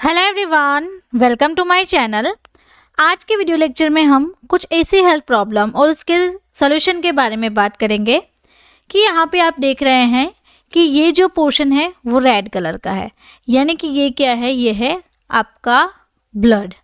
Hello everyone, welcome to my channel. आज के video lecture में हम कुछ ऐसी हेल्थ प्रॉब्लम और उसके सॉल्यूशन के बारे में बात करेंगे कि यहाँ पे आप देख रहे हैं कि ये जो पोर्शन है वो रेड कलर का है, यानी कि ये क्या है, ये है आपका ब्लड।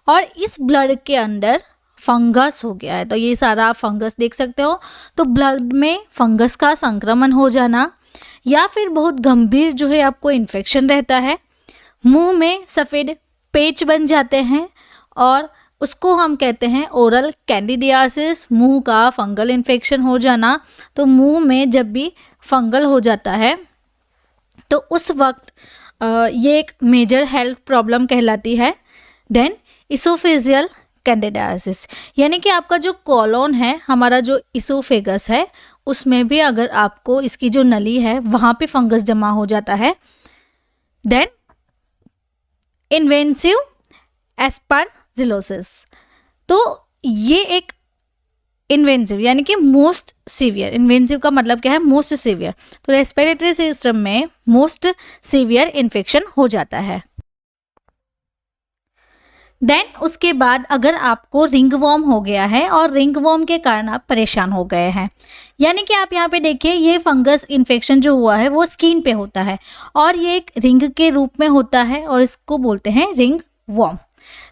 और इस ब्लड के अंदर फंगस हो गया है, तो ये सारा आप फंगस देख सकते हो। तो ब्लड में फंगस का संक्रमण हो जाना या फिर बहुत गंभीर जो है आपको इन्फेक्शन रहता है, मुंह में सफ़ेद पेच बन जाते हैं और उसको हम कहते हैं ओरल कैंडिडियासिस, मुंह का फंगल इन्फेक्शन हो जाना। तो मुंह में जब भी फंगल हो जाता है तो उस वक्त ये एक मेजर हेल्थ प्रॉब्लम कहलाती है। देन इसोफेजियल कैंडिडियासिस, यानी कि आपका जो कॉलोन है, हमारा जो इसोफेगस है, उसमें भी अगर आपको इसकी जो नली है वहाँ पे फंगस जमा हो जाता है। देन इन्वेंसिव एस्परजिलोसिस, तो ये एक इन्वेंसिव यानी कि मोस्ट सीवियर, इन्वेंसिव का मतलब क्या है, मोस्ट सीवियर। तो रेस्पिरेटरी सिस्टम में मोस्ट सीवियर इन्फेक्शन हो जाता है। देन उसके बाद अगर आपको रिंगवॉर्म हो गया है और रिंगवॉर्म के कारण आप परेशान हो गए हैं, यानी कि आप यहाँ पे देखिए ये फंगस इन्फेक्शन जो हुआ है वो स्किन पे होता है और ये एक रिंग के रूप में होता है और इसको बोलते हैं रिंग वॉर्म।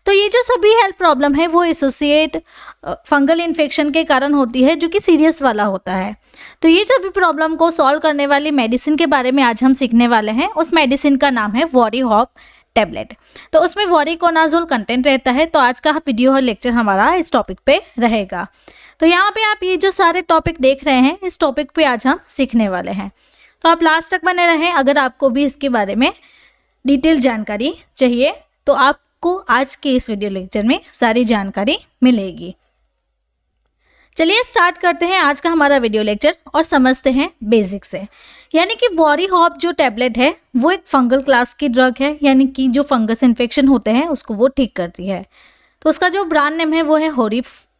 तो ये जो सभी हेल्थ प्रॉब्लम है वो एसोसिएट फंगल इन्फेक्शन के कारण होती है, जो कि सीरियस वाला होता है। तो ये सभी प्रॉब्लम को सॉल्व करने वाली मेडिसिन के बारे में आज हम सीखने वाले हैं। उस मेडिसिन का नाम है वॉरीहॉप टैबलेट। तो उसमें वॉरीकोनाजोल कंटेंट रहता है। तो आज का वीडियो और लेक्चर हमारा इस टॉपिक पे रहेगा। तो यहाँ पे आप ये जो सारे टॉपिक देख रहे हैं, इस टॉपिक पे आज हम सीखने वाले हैं। तो आप लास्ट तक बने रहें। अगर आपको भी इसके बारे में डिटेल जानकारी चाहिए तो आपको आज के इस वीडियो लेक्चर में सारी जानकारी मिलेगी। चलिए स्टार्ट करते हैं आज का हमारा वीडियो लेक्चर और समझते हैं बेसिक से। यानी कि वॉरीहॉप जो टैबलेट है वो एक फंगल क्लास की ड्रग है, यानी कि जो फंगस इन्फेक्शन होते हैं उसको वो ठीक करती है। तो उसका जो ब्रांड नेम है वो है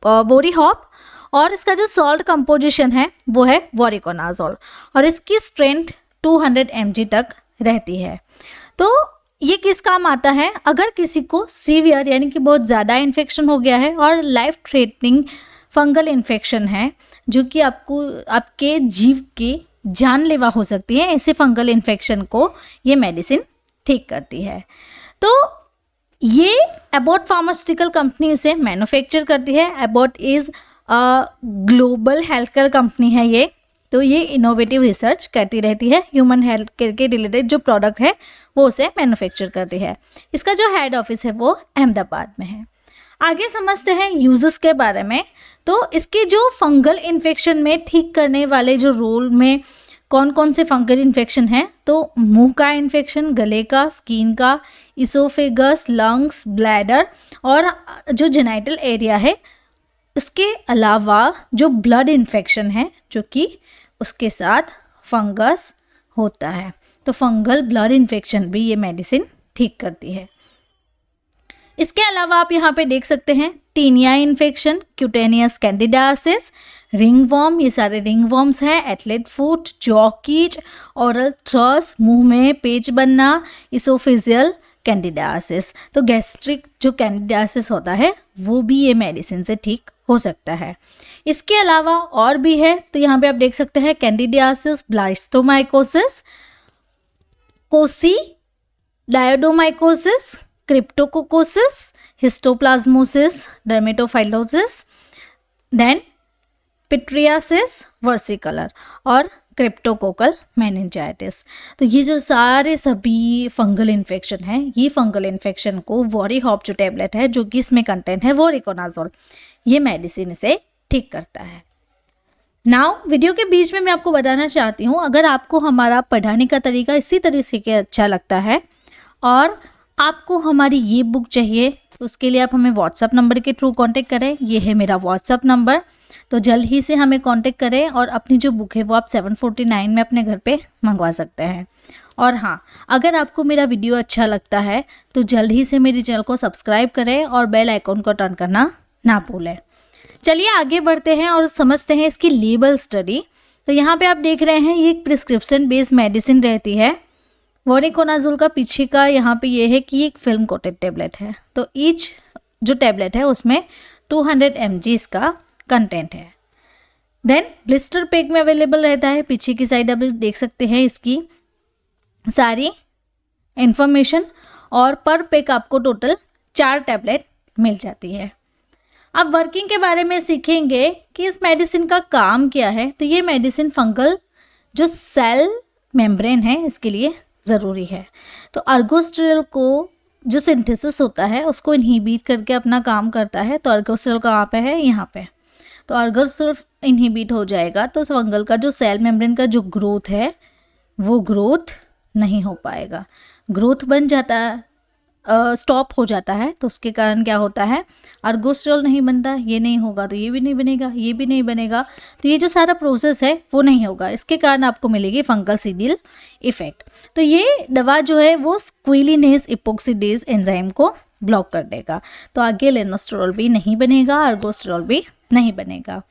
वॉरीहॉप और इसका जो सॉल्ट कंपोजिशन है वो है वॉरीकोनाजोल और इसकी स्ट्रेंथ 200 mg तक रहती है। तो ये किस काम आता है, अगर किसी को सीवियर यानी कि बहुत ज़्यादा इन्फेक्शन हो गया है और लाइफ थ्रेटनिंग फंगल इन्फेक्शन है जो कि आपको आपके जीव की जानलेवा हो सकती है, ऐसे फंगल इन्फेक्शन को ये मेडिसिन ठीक करती है। तो ये एबॉट फार्मास्यूटिकल कंपनी इसे मैन्युफैक्चर करती है। Abbott is global health care company है ये। तो ये इनोवेटिव रिसर्च करती रहती है, ह्यूमन हेल्थ केयर के रिलेटेड जो प्रोडक्ट है वो उसे मैन्युफैक्चर करती है। इसका जो हेड ऑफिस है वो अहमदाबाद में है। आगे समझते हैं यूजेस के बारे में। तो इसके जो फंगल इन्फेक्शन में ठीक करने वाले जो रोल में कौन कौन से फंगल इन्फेक्शन हैं, तो मुंह का इन्फेक्शन, गले का, स्किन का, इसोफेगस, लंग्स, ब्लैडर और जो जेनाइटल एरिया है। उसके अलावा जो ब्लड इन्फेक्शन है जो कि उसके साथ फंगस होता है, तो फंगल ब्लड इन्फेक्शन भी ये मेडिसिन ठीक करती है। इसके अलावा आप यहाँ पे देख सकते हैं tinea infection, cutaneous candidiasis, ringworm, ये सारे रिंगवॉर्म्स हैं, athlete foot, jock itch, oral thrush, मुंह में पेच बनना, इसोफेजियल कैंडिडियासिस। तो गैस्ट्रिक जो कैंडिडियासिस होता है वो भी ये मेडिसिन से ठीक हो सकता है। इसके अलावा और भी है, तो यहाँ पे आप देख सकते हैं candidiasis, blastomycosis, coccidioidomycosis, cryptococcosis, histoplasmosis, dermatophilosis, then pityriasis versicolor और क्रिप्टोकोकल मेनिंजाइटिस। तो ये जो सारे सभी फंगल इन्फेक्शन हैं, ये फंगल इन्फेक्शन को वॉरीहॉप जो टैबलेट है जो कि इसमें कंटेंट है वॉरीकोनाजोल, ये मेडिसिन इसे ठीक करता है। नाउ वीडियो के बीच में मैं आपको बताना चाहती हूँ, अगर आपको हमारा पढ़ाने का तरीका इसी तरह से अच्छा लगता है और आपको हमारी ये बुक चाहिए, तो उसके लिए आप हमें व्हाट्सअप नंबर के थ्रू कांटेक्ट करें। ये है मेरा व्हाट्सअप नंबर। तो जल्द ही से हमें कांटेक्ट करें और अपनी जो बुक है वो आप 749 में अपने घर पे मंगवा सकते हैं। और हाँ, अगर आपको मेरा वीडियो अच्छा लगता है तो जल्द ही से मेरे चैनल को सब्सक्राइब करें और बेल आइकॉन को टर्न करना ना भूलें। चलिए आगे बढ़ते हैं और समझते हैं इसकी लेबल स्टडी। तो यहाँ पे आप देख रहे हैं ये एक प्रिस्क्रिप्शन बेस्ड मेडिसिन रहती है। वोरिकोनाजोल का पीछे का यहाँ पे ये है कि एक फिल्म कोटेड टेबलेट है, तो ईच जो टेबलेट है उसमें 200 mg इसका कंटेंट है। देन ब्लिस्टर पैक में अवेलेबल रहता है। पीछे की साइड आप देख सकते हैं इसकी सारी इंफॉर्मेशन, और पर पैक आपको टोटल 4 टैबलेट मिल जाती है। अब वर्किंग के बारे में सीखेंगे कि इस मेडिसिन का काम क्या है। तो ये मेडिसिन फंगल जो सेल मेम्ब्रेन है इसके लिए ज़रूरी है। तो अर्गोस्टेरॉल को जो सिंथेसिस होता है उसको इनहिबिट करके अपना काम करता है। तो अर्गोस्टेरॉल कहाँ पे है, यहाँ पे। तो अर्गोस्टेरॉल इनहिबिट हो जाएगा तो फंगल का जो सेल मेम्ब्रेन का जो ग्रोथ है वो ग्रोथ नहीं हो पाएगा, ग्रोथ बन जाता है, स्टॉप हो जाता है। तो उसके कारण क्या होता है, अर्गोस्टेरॉल नहीं बनता, ये नहीं होगा तो ये भी नहीं बनेगा, ये भी नहीं बनेगा, तो ये जो सारा प्रोसेस है वो नहीं होगा। इसके कारण आपको मिलेगी फंगलसीडियल इफेक्ट। तो ये दवा जो है वो स्क्विलिनेज इपोक्सिडेज एंजाइम को ब्लॉक कर देगा, तो आगे लेनोस्टेरॉल भी नहीं बनेगा, अर्गोस्टेरॉल भी नहीं बनेगा।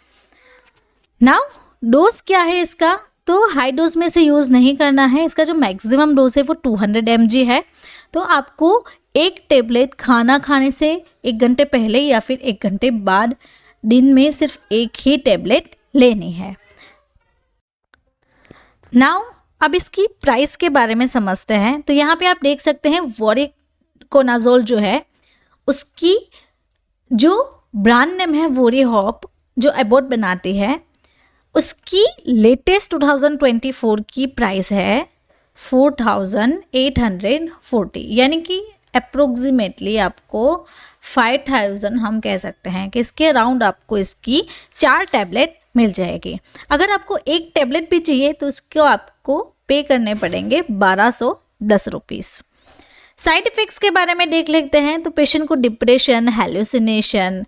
नाउ डोज क्या है इसका, तो हाई डोज में से यूज़ नहीं करना है। इसका जो मैक्सिमम डोज है वो 200 mg है। तो आपको एक टेबलेट खाना खाने से 1 घंटे पहले या फिर 1 घंटे बाद दिन में सिर्फ एक ही टेबलेट लेनी है। नाउ अब इसकी प्राइस के बारे में समझते हैं। तो यहाँ पे आप देख सकते हैं वोरिकोनाजोल जो है उसकी जो ब्रांड नेम है वोरीहॉप, जो एबॉट बनाती है, उसकी लेटेस्ट 2024 की प्राइस है 4840, यानी कि अप्रोक्सीमेटली आपको 5000 हम कह सकते हैं कि इसके अराउंड आपको इसकी 4 टैबलेट मिल जाएगी। अगर आपको एक टैबलेट भी चाहिए तो इसको आपको पे करने पड़ेंगे 1210 रुपीज़। साइड इफ़ेक्ट्स के बारे में देख लेते हैं। तो पेशेंट को डिप्रेशन, हेलुसिनेशन,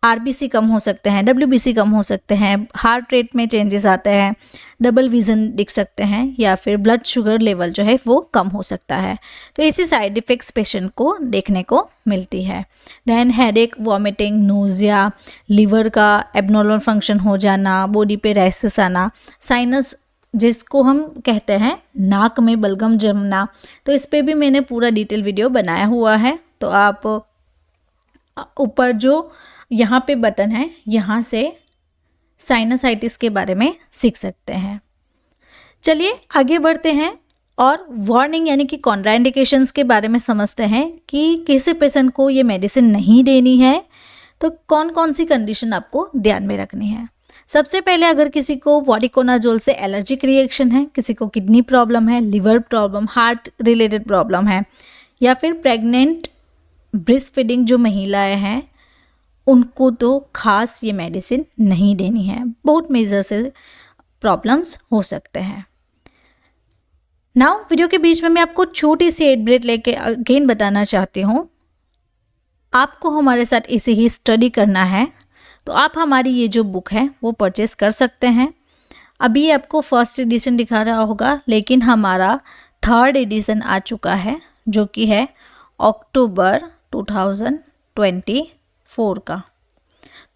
आरबीसी कम हो सकते हैं, डब्ल्यूबीसी कम हो सकते हैं, हार्ट रेट में चेंजेस आते हैं, डबल विज़न दिख सकते हैं, या फिर ब्लड शुगर लेवल जो है वो कम हो सकता है। तो इसी साइड इफ़ेक्ट्स पेशेंट को देखने को मिलती है। Then headache, vomiting, nausea, liver का एबनॉर्मल फंक्शन हो जाना, बॉडी पे रैशेस आना, साइनस जिसको हम कहते हैं नाक में बलगम जमना, तो इस पर भी मैंने पूरा डिटेल वीडियो बनाया हुआ है। तो आप ऊपर जो यहाँ पे बटन है यहाँ से साइनसाइटिस के बारे में सीख सकते हैं। चलिए आगे बढ़ते हैं और वार्निंग यानी कि कॉन्ट्राइंडिकेशंस के बारे में समझते हैं कि किसी पेशेंट को ये मेडिसिन नहीं देनी है तो कौन कौन सी कंडीशन आपको ध्यान में रखनी है। सबसे पहले अगर किसी को वोरिकोनाजोल से एलर्जिक रिएक्शन है, किसी को किडनी प्रॉब्लम है, liver problem, heart related problem है, या फिर प्रेग्नेंट ब्रेस्ट फीडिंग जो महिलाएं हैं उनको तो खास ये मेडिसिन नहीं देनी है। बहुत मेजर से प्रॉब्लम्स हो सकते हैं। नाउ वीडियो के बीच में मैं आपको छोटी सी एड ब्रेक लेके अगेन बताना चाहती हूँ, आपको हमारे साथ इसे ही स्टडी करना है तो आप हमारी ये जो बुक है वो परचेस कर सकते हैं। अभी आपको फर्स्ट एडिशन दिखा रहा होगा, लेकिन हमारा 3rd एडिशन आ चुका है जो कि है अक्टूबर 2024 का।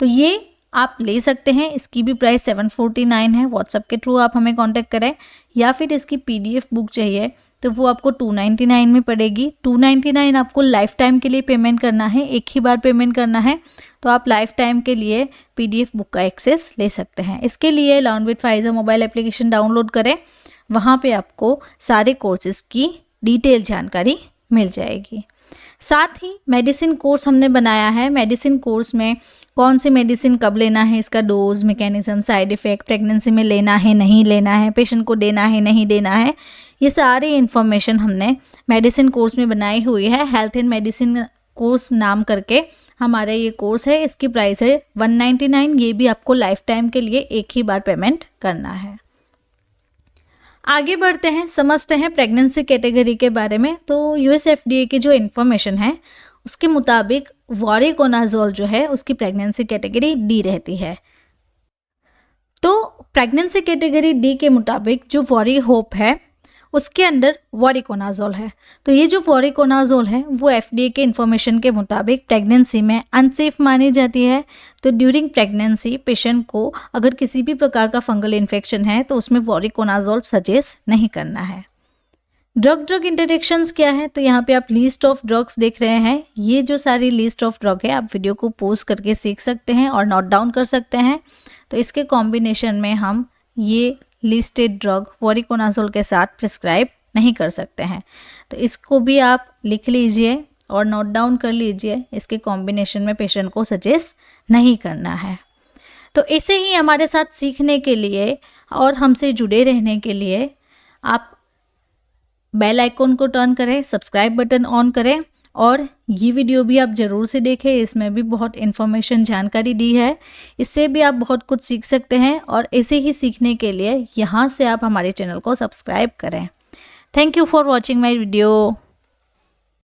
तो ये आप ले सकते हैं। इसकी भी प्राइस 749 है। व्हाट्सएप के थ्रू आप हमें कांटेक्ट करें, या फिर इसकी पीडीएफ बुक चाहिए तो वो आपको 299 में पड़ेगी। 299 आपको लाइफ टाइम के लिए पेमेंट करना है, एक ही बार पेमेंट करना है। तो आप लाइफ टाइम के लिए पीडीएफ बुक का एक्सेस ले सकते हैं। इसके लिए learn with Pfizer mobile application download करें, वहाँ पे आपको सारे कोर्सेज की डिटेल जानकारी मिल जाएगी। साथ ही मेडिसिन कोर्स हमने बनाया है। मेडिसिन कोर्स में कौन सी मेडिसिन कब लेना है, इसका dose, mechanism, side effect, pregnancy में लेना है नहीं लेना है, पेशेंट को देना है नहीं देना है, ये सारी इन्फॉर्मेशन हमने मेडिसिन कोर्स में बनाई हुई है। हेल्थ एंड मेडिसिन कोर्स नाम करके हमारा ये कोर्स है। इसकी प्राइस है 199। ये भी आपको लाइफ टाइम के लिए एक ही बार पेमेंट करना है। आगे बढ़ते हैं, समझते हैं प्रेगनेंसी कैटेगरी के बारे में। तो यूएसएफडीए की जो इन्फॉर्मेशन है उसके मुताबिक वोरिकोनाजोल जो है उसकी प्रेगनेंसी कैटेगरी डी रहती है। तो प्रेगनेंसी कैटेगरी डी के मुताबिक जो वोरीहोप है उसके अंदर वोरिकोनाजोल है। तो ये जो वोरिकोनाजोल है वो एफडीए के इन्फॉर्मेशन के मुताबिक प्रेगनेंसी में अनसेफ मानी जाती है। तो ड्यूरिंग प्रेगनेंसी पेशेंट को अगर किसी भी प्रकार का फंगल इन्फेक्शन है तो उसमें वोरिकोनाजोल सजेस्ट नहीं करना है। ड्रग इंटरेक्शंस क्या है, तो यहाँ पे आप लिस्ट ऑफ ड्रग्स देख रहे हैं। ये जो सारी लिस्ट ऑफ ड्रग है आप वीडियो को पॉज करके सीख सकते हैं और नोट डाउन कर सकते हैं। तो इसके कॉम्बिनेशन में हम ये लिस्टेड ड्रग वोरिकोनाजोल के साथ प्रिस्क्राइब नहीं कर सकते हैं। तो इसको भी आप लिख लीजिए और नोट डाउन कर लीजिए। इसके कॉम्बिनेशन में पेशेंट को सजेस्ट नहीं करना है। तो ऐसे ही हमारे साथ सीखने के लिए और हमसे जुड़े रहने के लिए आप बेल आइकॉन को टर्न करें, सब्सक्राइब बटन ऑन करें और ये वीडियो भी आप ज़रूर से देखें। इसमें भी बहुत इन्फॉर्मेशन जानकारी दी है, इससे भी आप बहुत कुछ सीख सकते हैं। और ऐसे ही सीखने के लिए यहाँ से आप हमारे चैनल को सब्सक्राइब करें। Thank you for watching my video.